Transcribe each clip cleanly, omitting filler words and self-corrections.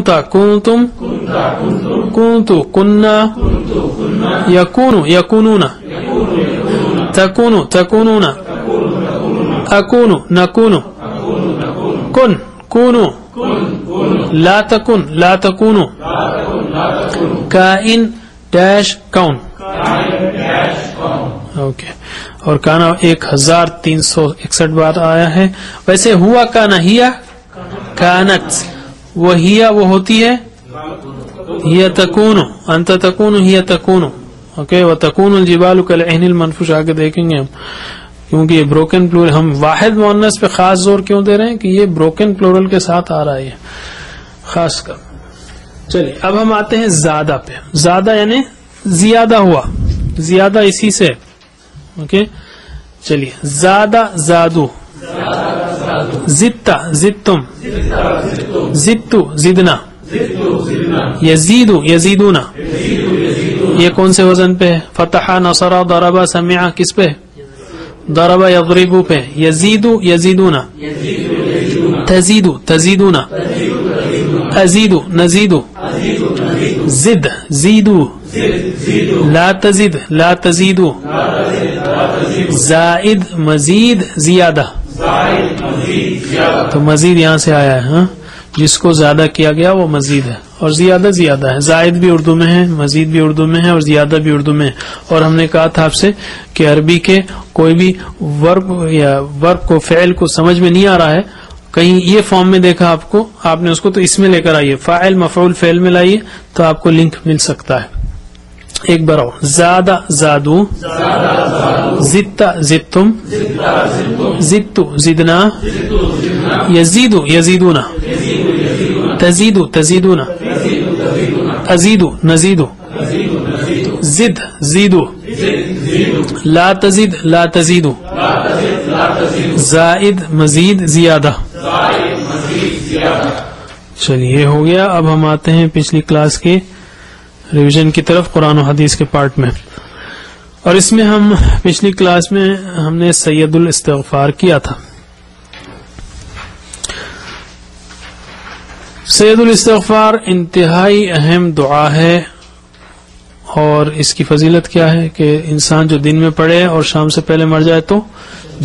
کنت کنتم کنت کننا یکون یکونون تکون تکونون اکون نکون کن کونو لا تکن لا تکونو کائن ڈیش کون. اوکے اور کانا 1361 بار آیا ہے. ویسے ہوا کانا ہیا کانت وہ ہیا وہ ہوتی ہے ہی تکونو انت تکونو ہی تکونو. اوکے وتکون الجبال کالعہن المنفوش آگے دیکھیں گے ہم کیونکہ یہ بروکن پلورل ہم واحد مؤنث پہ خاص زور کیوں دے رہے ہیں کہ یہ بروکن پلورل کے ساتھ آ رہا ہے خاص کر. چلیے اب ہم آتے ہیں زیادہ پہ. زیادہ یعنی زیادہ ہوا زیادہ اسی سے. اوکے چلیے زیادہ زادو زدتا زدتم زدتو زدنا یزیدو یزیدونا. یہ کون سے وزن پہ ہے؟ فتح نصر ضرب سمع کس پہ؟ ضرب یضرب پہ. یزیدو یزیدونا تزیدو تزیدونا ازیدو نزیدو زد زیدو لا تزد لا تزیدو زائد مزید زیادہ. تو مزید یہاں سے آیا ہے ہاں جس کو زیادہ کیا گیا وہ مزید ہے اور زیادہ زیادہ ہے. زائد بھی اردو میں ہے مزید بھی اردو میں ہے اور زیادہ بھی اردو میں ہے. اور ہم نے کہا تھا آپ سے کہ عربی کے کوئی بھی ورب یا ورب کو فعل کو سمجھ میں نہیں آ رہا ہے کہیں یہ فارم میں دیکھا آپ نے اس کو تو اس میں لے کر آئیے فاعل مفعول فعل میں لائیے تو آپ کو لنک مل سکتا ہے. ایک بار اور زادہ زادو زدتا زدتم زدتو زدنا یزیدو یزیدونا تزیدو تزیدونا ازیدو نزیدو زد زیدو لا تزید لا تزیدو زائد مزید زیادہ. چلیے ہو گیا. اب ہم آتے ہیں پچھلی کلاس کے ریویژن کی طرف قرآن و حدیث کے پارٹ میں. اور اس میں ہم پچھلی کلاس میں ہم نے سید الاستغفار کیا تھا. سید الاستغفار انتہائی اہم دعا ہے اور اس کی فضیلت کیا ہے کہ انسان جو دن میں پڑھے اور شام سے پہلے مر جائے تو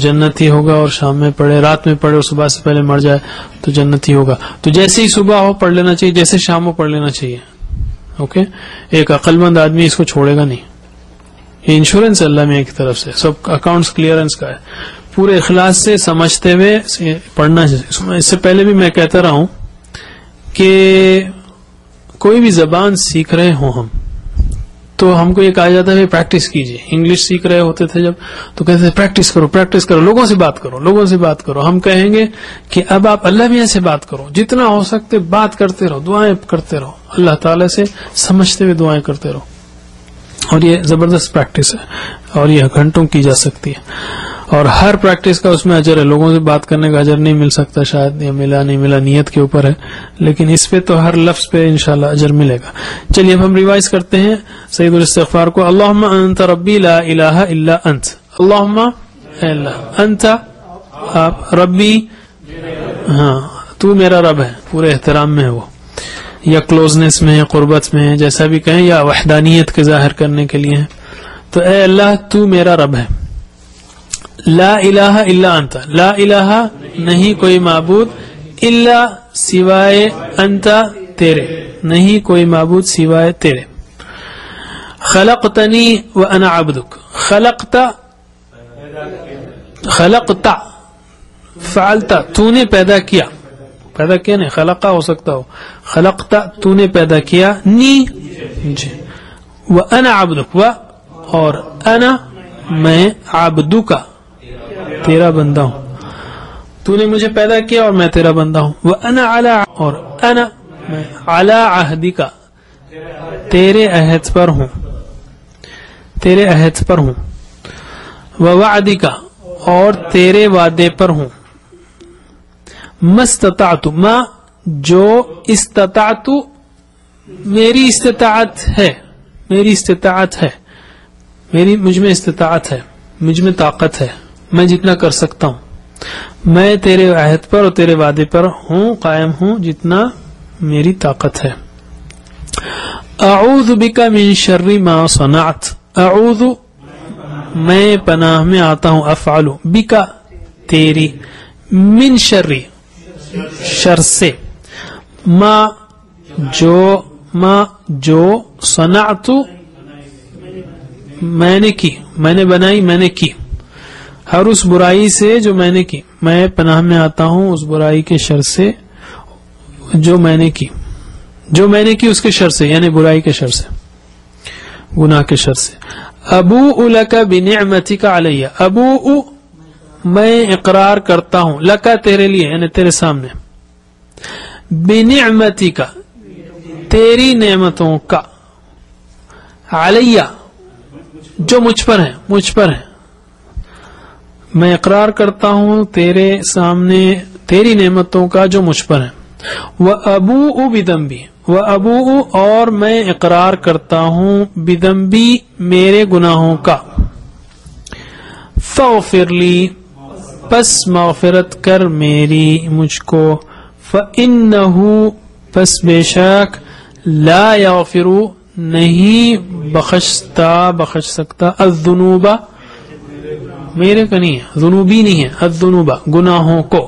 جنتی ہوگا اور شام میں پڑھے رات میں پڑھے اور صبح سے پہلے مر جائے تو جنتی ہوگا. تو جیسے ہی صبح ہو پڑھ لینا چاہیے جیسے شام ہو پڑھ لینا چاہیے. اوکے ایک عقل مند آدمی اس کو چھوڑے گا نہیں. یہ انشورنس ہے اللہ میاں کی طرف سے سب اکاؤنٹس کلیئرنس کا ہے. پورے اخلاص سے سمجھتے ہوئے پڑھنا چاہیے. اس سے پہلے بھی میں کہتا رہا ہوں کہ کوئی بھی زبان سیکھ رہے ہوں ہم تو ہم کو یہ کہا جاتا ہے پریکٹس کیجیے. انگلش سیکھ رہے ہوتے تھے جب تو کہتے تھے پریکٹس کرو لوگوں سے بات کرو لوگوں سے بات کرو. ہم کہیں گے کہ اب آپ اللہ میاں سے بات کرو جتنا ہو سکتے بات کرتے رہو دعائیں کرتے رہو اللہ تعالی سے سمجھتے ہوئے دعائیں کرتے رہو. اور یہ زبردست پریکٹس ہے اور یہ گھنٹوں کی جا سکتی ہے اور ہر پریکٹس کا اس میں اجر ہے. لوگوں سے بات کرنے کا اجر نہیں مل سکتا شاید یا ملا نہیں ملا نیت کے اوپر ہے لیکن اس پہ تو ہر لفظ پہ انشاءاللہ اجر ملے گا. چلیے اب ہم ریوائز کرتے ہیں سید الاستغفار کو. اللہم انت ربی لا الہ الا انت. اللہم اے اللہ انت آپ ربی ہاں تو میرا رب ہے پورے احترام میں ہے وہ یا کلوزنس میں ہے قربت میں ہے جیسا بھی کہیں یا وحدانیت کے ظاہر کرنے کے لیے ہے. تو اے اللہ تو میرا رب ہے. لا الہ الا انت لا الہ نہیں کوئی معبود الا سوائے انت تیرے نہیں کوئی معبود سوائے تیرے. خلقتنی وانا عبدک خلقت فعلت تو نے پیدا کیا نہیں خلقہ ہو سکتا ہو خلقت تو نے پیدا کیا نی جی وانا عبدک و اور انا میں عبدک تیرا بندہ ہوں. تو نے مجھے پیدا کیا اور میں تیرا بندہ ہوں. وَأَنَا عَلَىٰ اور انا میں عَلَىٰ عَهْدِكَ تیرے عہد پر ہوں تیرے عہد پر ہوں. وَوَعْدِكَ اور تیرے وعدے پر ہوں. مَسْتَطَعْتُ ما جو استطاعت میری استطاعت ہے مجھ میں استطاعت ہے مجھ میں طاقت ہے میں جتنا کر سکتا ہوں. میں تیرے عہد پر اور تیرے وعدے پر ہوں قائم ہوں جتنا میری طاقت ہے. اعوذ بک من شر ما صنعت. اعوذ میں پناہ میں آتا ہوں، افعل بک تیری، من شر شر سے، ما جو صنعت میں نے کی، میں نے بنائی، میں نے کی، ہر اس برائی سے جو میں نے کی. میں پناہ میں آتا ہوں اس برائی کے شر سے جو میں نے کی، جو میں نے کی اس کے شر سے، یعنی برائی کے شر سے، گناہ کے شر سے. ابوء لک بنعمتک علی. ابوء میں اقرار کرتا ہوں، لک تیرے لیے یعنی تیرے سامنے، بنعمتک تیری نعمتوں کا، علی جو مجھ پر ہیں، مجھ پر ہیں. میں اقرار کرتا ہوں تیرے سامنے تیری نعمتوں کا جو مجھ پر ہیں. وَأَبُوءُ بِذَنْبِي. وَأَبُوءُ اور میں اقرار کرتا ہوں بِذَنْبِي میرے گناہوں کا. فَاغْفِرْ لِي پس مغفرت کر میری مجھ کو. فَإِنَّهُ پس بے شک لا یغفر نہیں بخش سکتا الذنوب میرے کا نہیں ہے، ذنوبی نہیں ہے، الذنوب گناہوں کو،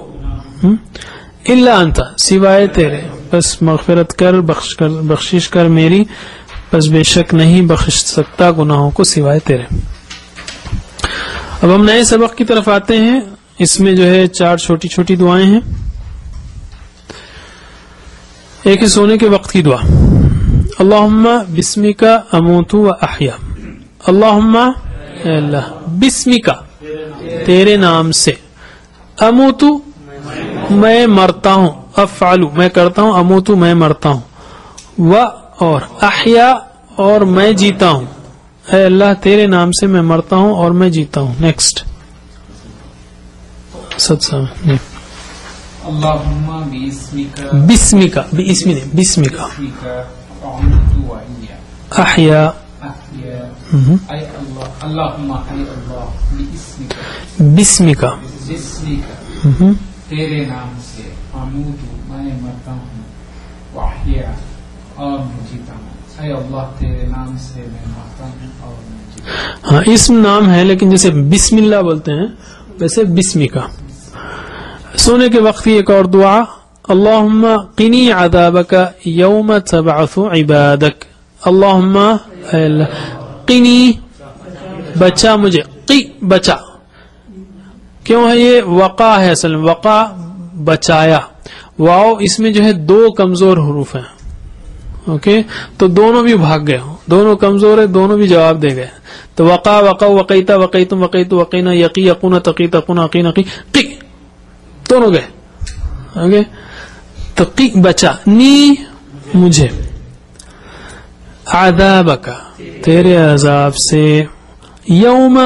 الا انت سوائے تیرے. بس مغفرت کر بخشش کر میری، بس بے شک نہیں بخش سکتا گناہوں کو سوائے تیرے. اب ہم نئے سبق کی طرف آتے ہیں. اس میں جو ہے 4 چھوٹی چھوٹی دعائیں ہیں. ایک ہے سونے کے وقت کی دعا، اللہم بسمک اموت و احیا. اللہم اے اللہ، بسمک تیرے نام سے، اموت میں مرتا ہوں، افعل میں کرتا ہوں، اموت میں مرتا ہوں، و اور احیا اور میں جیتا ہوں. اے اللہ تیرے نام سے میں مرتا ہوں اور میں جیتا ہوں. نیکسٹ اللہم بسمک بسمک باسمی نہیں، بسمک اموت و احیا. اے اللہ، اللہم اے اللہ، بسمک بسمک تیرے نام سے، اموت میں مرتا ہوں، واحیا اور میں جیتا ہوں. اے اللہ تیرے نام سے میں مرتا ہوں اور میں جیتا ہوں. ہاں اسم نام ہے لیکن جیسے بسم اللہ بولتے ہیں ویسے بسمک. سونے کے وقت کی ایک اور دعا، اللہم قنی عذابک یوم تبعث عبادک. اللہم اے اللہ، قنی بچا مجھے، قی بچا. کیوں ہے یہ وقع ہے، اصل میں وقع بچایا. واو اس میں جو ہے 2 کمزور حروف ہیں، اوکے، تو دونوں بھی بھاگ گئے، دونوں کمزور ہے، دونوں بھی جواب دے گئے. تو وقع وقع وقیتا وقیتم وقیت وقینا یقی یقون تقی تقون عقین عقی، قی دونوں گئے، اوکے. تو قی بچا، نی مجھے، عذابک تیرے عذاب سے، یوم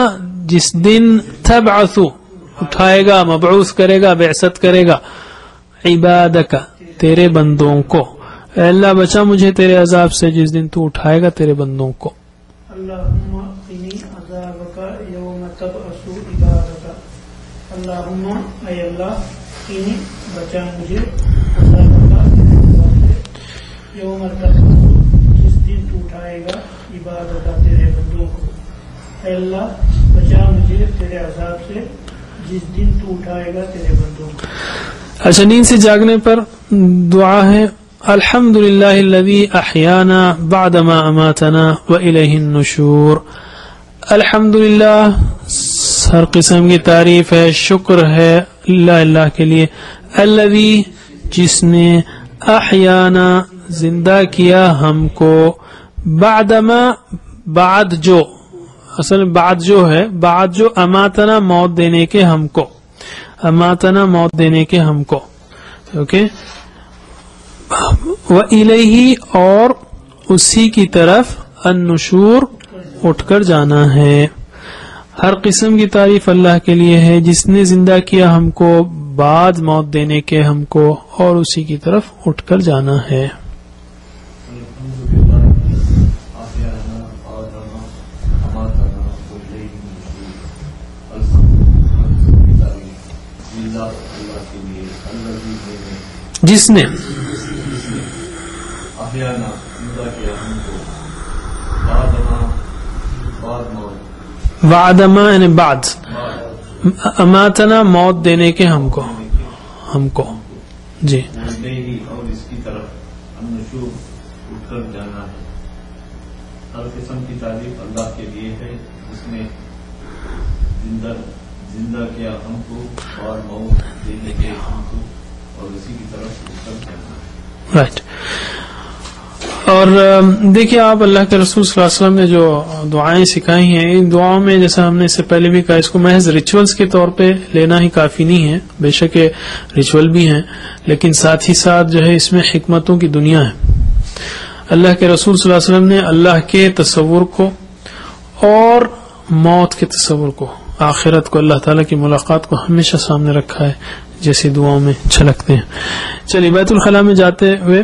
جس دن، تبعث اٹھائے گا، مبعوث کرے گا، بعثت کرے گا، عبادک تیرے بندوں کو. اے اللہ بچا مجھے تیرے عذاب سے جس دن تو اٹھائے گا تیرے بندوں کو. اللہم قنی عذابک یوم تبعث عبادک. اللہم اے اللہ، قنی بچا مجھے عذابک یوم تبعث جس دن تو اٹھائے گا عبادک تیرے بندوں کو. اے اللہ بچا مجھے تیرے عذاب سے جس دن تو اٹھائے گا تیرے بندوں کو. اچھا، نیند سے جاگنے پر دعا ہے، الحمدللہ الذی احیانا بعدما اماتنا والیہ النشور. الحمدللہ ہر قسم کی تعریف ہے، شکر ہے اللہ کے لیے، الذی جس نے احیانا زندہ کیا ہم کو، بعدما بعد جو، اصل بعد جو ہے، بعد جو اماتنا موت دینے کے ہم کو، اماتنا موت دینے کے ہم کو، اوکے. وَإِلَيْهِ اور اسی کی طرف النشور اٹھ کر جانا ہے. ہر قسم کی تعریف اللہ کے لیے ہے جس نے زندہ کیا ہم کو بعد موت دینے کے ہم کو، اور اسی کی طرف اٹھ کر جانا ہے. جس نے احیانا زندہ کیا ہم کو بعدما بعد موت بعدما یعنی بعد اماتنا موت دینے کے ہم کو جی ہی اور اس کی طرف النشور اٹھ کر جانا ہے. ہر قسم کی تعریف اللہ کے لیے ہے جس نے زندہ کیا ہم کو اور موت دینے کے ہم کو اور اسی کی طرف اٹھ کر جانا ہے. رائٹ. اور دیکھیے آپ اللہ کے رسول صلی اللہ علیہ وسلم نے جو دعائیں سکھائی ہیں ان دعاؤں میں جیسا ہم نے اس سے پہلے بھی کہا اس کو محض ریچولز کے طور پہ لینا ہی کافی نہیں ہے. بے شک یہ ریچول بھی ہیں لیکن ساتھ ہی ساتھ جو ہے اس میں حکمتوں کی دنیا ہے. اللہ کے رسول صلی اللہ علیہ وسلم نے اللہ کے تصور کو اور موت کے تصور کو آخرت کو اللہ تعالیٰ کی ملاقات کو ہمیشہ سامنے رکھا ہے جیسی دعاؤں میں چھلکتے ہیں. چلیے بیت الخلاء میں جاتے ہوئے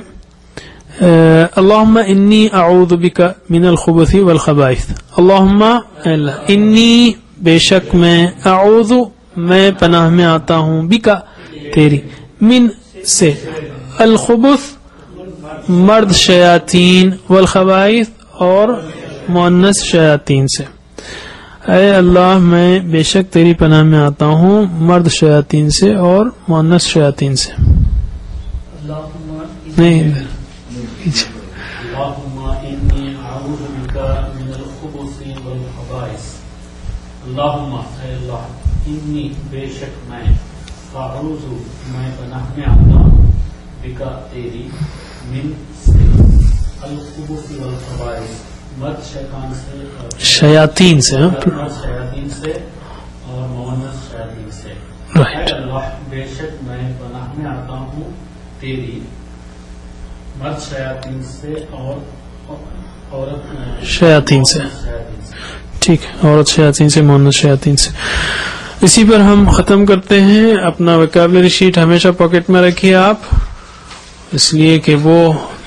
اللہم انی اعوذ بک من الخبث والخبائث. اللہم انی بے شک میں اعوذ میں پناہ میں آتا ہوں بک تیری من سے الخبث مرد شیاطین والخبائث اور مؤنث شیاطین سے. اے اللہ میں بے شک تیری پناہ میں آتا ہوں مرد شیاطین سے اور مؤنث شیاطین سے. نہیں اللهم إني أعوذ بك من الخبث والخبائث. اللهم اے اللہ انی بے شک میں اعوذ میں پناہ میں آتا ہوں بک تیری من سے الخبث والخبائث مرد شیطان سے شیاطین سے مرد شیاطین سے اور مؤنث شیاطین سے. اے اللہ بے شک میں پناہ میں آتا ہوں تیری مرد شیاطین سے اور عورت شیاطین سے. ٹھیک ہے عورت شیاطین سے مؤنث شیاطین سے. اسی پر ہم ختم کرتے ہیں. اپنا ویکیبلری شیٹ ہمیشہ پاکٹ میں رکھیے آپ اس لیے کہ وہ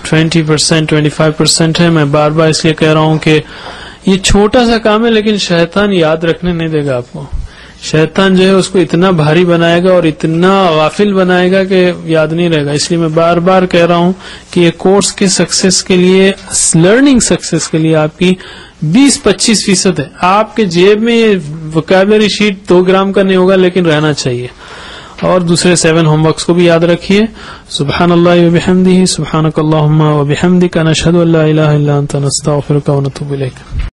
20% 25% ہے. میں بار بار اس لیے کہہ رہا ہوں کہ یہ چھوٹا سا کام ہے لیکن شیطان یاد رکھنے نہیں دے گا آپ کو. شیطان جو ہے اس کو اتنا بھاری بنائے گا اور اتنا غافل بنائے گا کہ یاد نہیں رہے گا. اس لیے میں بار بار کہہ رہا ہوں کہ یہ کورس کے سکسیس کے لیے لرننگ سکسیس کے لیے آپ کی 20-25% ہے. آپ کے جیب میں یہ ویکیبلری شیٹ 2 گرام کا نہیں ہوگا لیکن رہنا چاہیے. اور دوسرے 7 ہوم ورکس کو بھی یاد رکھیے. سبحان اللہ وبحمدہ سبحانک اللہم وبحمدک نشہد ان لا الہ الا انت نستغفرک ونتوب الیک.